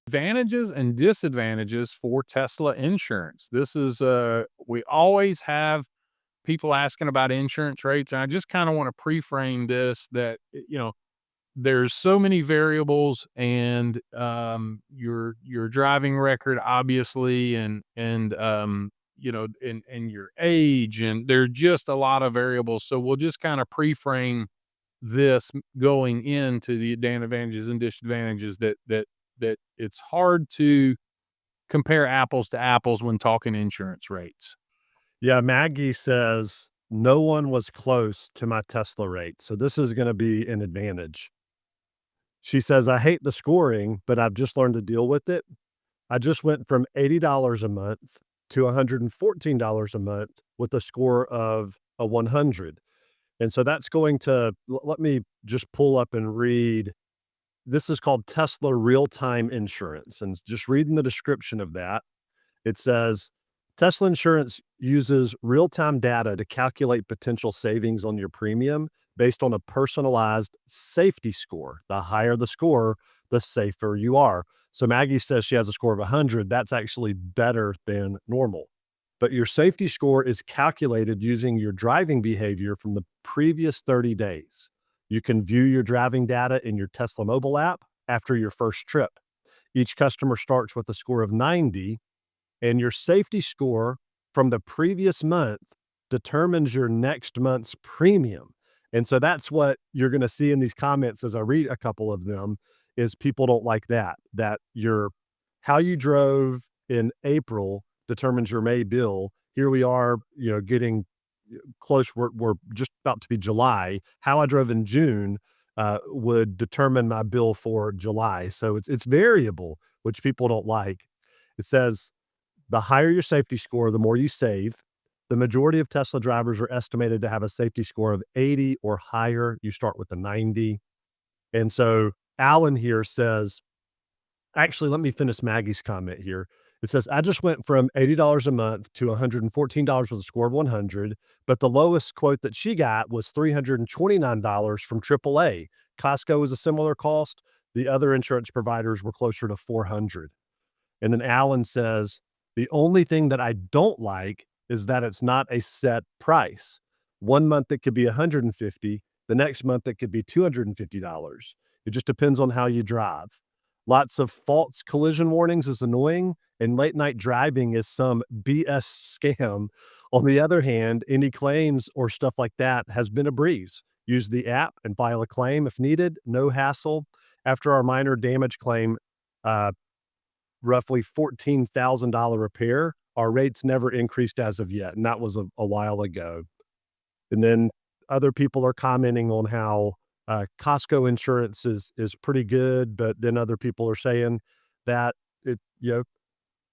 Advantages and disadvantages for Tesla insurance. This is, we always have people asking about insurance rates, and I just kinda wanna pre-frame this that, there's so many variables and, your driving record, obviously, and your age, and there are just a lot of variables, so we'll just kinda pre-frame this going into the advantages and disadvantages that it's hard to compare apples to apples when talking insurance rates. Yeah, Maggie says, no one was close to my Tesla rate, so this is gonna be an advantage. She says, I hate the scoring, but I've just learned to deal with it. I just went from $80 a month to $114 a month with a score of a 100. And so that's going to let me just pull up and read. This is called Tesla Real-Time Insurance. And just reading the description of that, it says Tesla Insurance uses real-time data to calculate potential savings on your premium based on a personalized safety score. The higher the score, the safer you are. So Maggie says she has a score of 100. That's actually better than normal. But your safety score is calculated using your driving behavior from the previous 30 days. You can view your driving data in your Tesla mobile app after your first trip. Each customer starts with a score of 90, and your safety score from the previous month determines your next month's premium. And so that's what you're going to see in these comments as I read a couple of them is people don't like that your how you drove in April determines your May bill. Here we are, getting close. We're just about to be July. How I drove in June would determine my bill for July. So it's variable, which people don't like. It says the higher your safety score, the more you save. The majority of Tesla drivers are estimated to have a safety score of 80 or higher. You start with a 90. And so Alan here says, actually, let me finish Maggie's comment here. It says, I just went from $80 a month to $114 with a score of 100, but the lowest quote that she got was $329 from AAA. Costco was a similar cost. The other insurance providers were closer to 400. And then Alan says, the only thing that I don't like is that it's not a set price. One month it could be 150, the next month it could be $250. It just depends on how you drive. Lots of false collision warnings is annoying, and late night driving is some BS scam. On the other hand, any claims or stuff like that has been a breeze. Use the app and file a claim if needed, no hassle. After our minor damage claim, uh, roughly $14,000 repair, our rates never increased as of yet, and that was a while ago. And then other people are commenting on how Costco insurance is pretty good, but then other people are saying that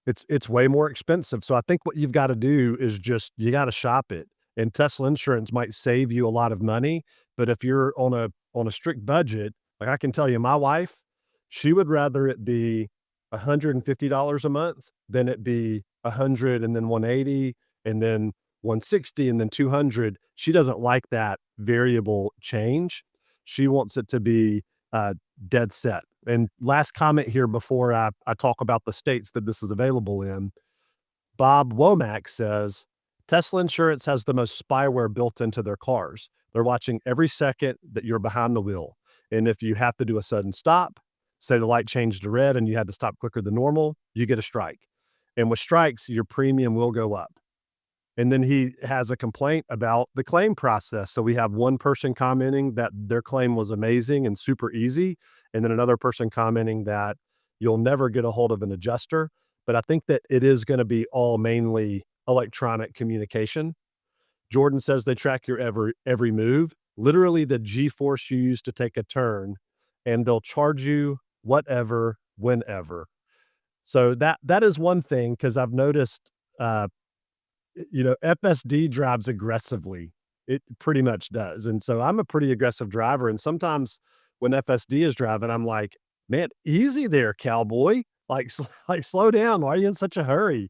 it's way more expensive. So I think what you've got to do is just you got to shop it. And Tesla insurance might save you a lot of money, but if you're on a strict budget, like I can tell you, my wife, she would rather it be $150 a month than it be 100 and then 180 and then 160 and then 200. She doesn't like that variable change. She wants it to be dead set. And last comment here before I talk about the states that this is available in, Bob Womack says, Tesla insurance has the most spyware built into their cars. They're watching every second that you're behind the wheel. And if you have to do a sudden stop, say the light changed to red and you had to stop quicker than normal, you get a strike. And with strikes, your premium will go up. And then he has a complaint about the claim process. So we have one person commenting that their claim was amazing and super easy. And then another person commenting that you'll never get a hold of an adjuster. But I think that it is going to be all mainly electronic communication. Jordan says they track your every move, literally the G-force you use to take a turn, and they'll charge you whatever, whenever. So that is one thing because I've noticed, FSD drives aggressively. It pretty much does. And so I'm a pretty aggressive driver. And sometimes when FSD is driving, I'm like, man, easy there, cowboy. Like, like slow down. Why are you in such a hurry?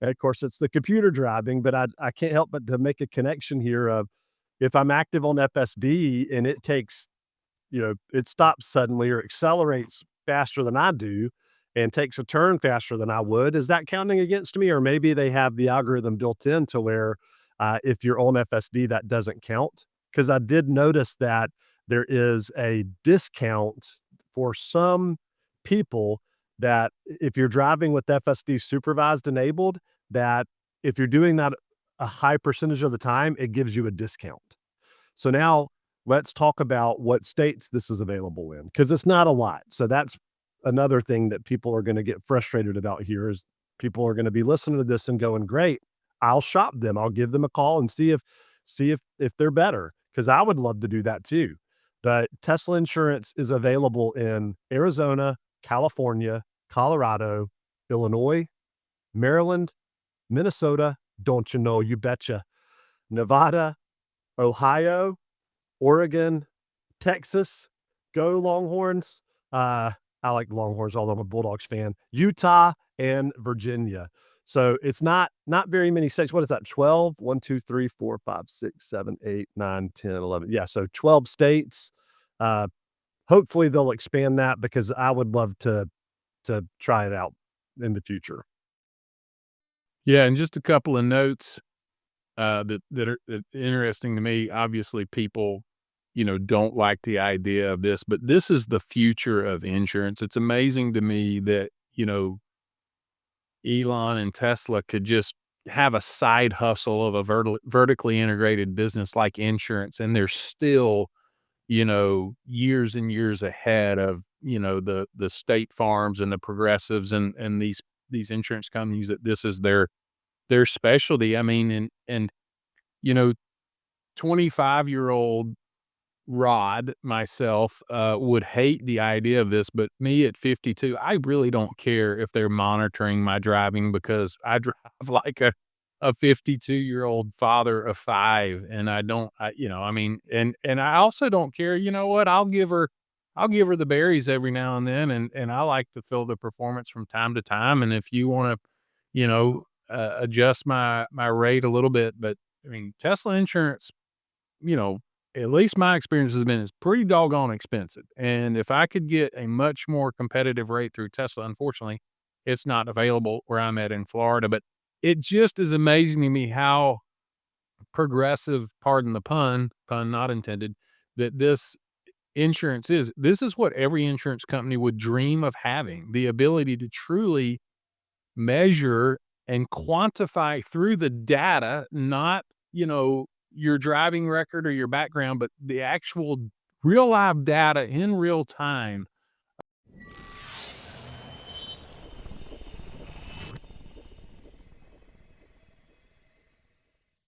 And of course, it's the computer driving, but I can't help but to make a connection here of if I'm active on FSD and it takes, it stops suddenly or accelerates faster than I do, and takes a turn faster than I would, is that counting against me? Or maybe they have the algorithm built in to where, if you're on FSD, that doesn't count? Because I did notice that there is a discount for some people that if you're driving with FSD supervised enabled, that if you're doing that a high percentage of the time, it gives you a discount. So now let's talk about what states this is available in, because it's not a lot. So that's another thing that people are going to get frustrated about here is people are going to be listening to this and going, "Great, I'll shop them. I'll give them a call and see if they're better." Because I would love to do that too. But Tesla insurance is available in Arizona, California, Colorado, Illinois, Maryland, Minnesota. Don't you know? You betcha. Nevada, Ohio, Oregon, Texas, go Longhorns. I like the Longhorns, although I'm a Bulldogs fan. Utah and Virginia. So it's not very many states. What is that? 12? 1, 2, 3, 4, 5, 6, 7, 8, 9, 10, 11. Yeah, so 12 states. Uh, Hopefully they'll expand that because I would love to try it out in the future. Yeah, and just a couple of notes, that are interesting to me. Obviously, people, don't like the idea of this, but this is the future of insurance. It's amazing to me that, Elon and Tesla could just have a side hustle of a vertically integrated business like insurance, and they're still, years and years ahead of, the State Farms and the Progressives and these insurance companies that this is their specialty. I mean, and you know, 25-year-old Rod, myself, would hate the idea of this, but me at 52, I really don't care if they're monitoring my driving because I drive like a 52-year-old father of 5, and I don't I mean, and I also don't care, you know what? I'll give her the berries every now and then, and I like to feel the performance from time to time, and if you wanna, adjust my rate a little bit, but, I mean, Tesla insurance, you know, at least my experience has been is pretty doggone expensive. And if I could get a much more competitive rate through Tesla, unfortunately, it's not available where I'm at in Florida. But it just is amazing to me how progressive, pardon the pun not intended, that this insurance is. This is what every insurance company would dream of having the ability to truly measure and quantify through the data, not, your driving record or your background, but the actual real live data in real time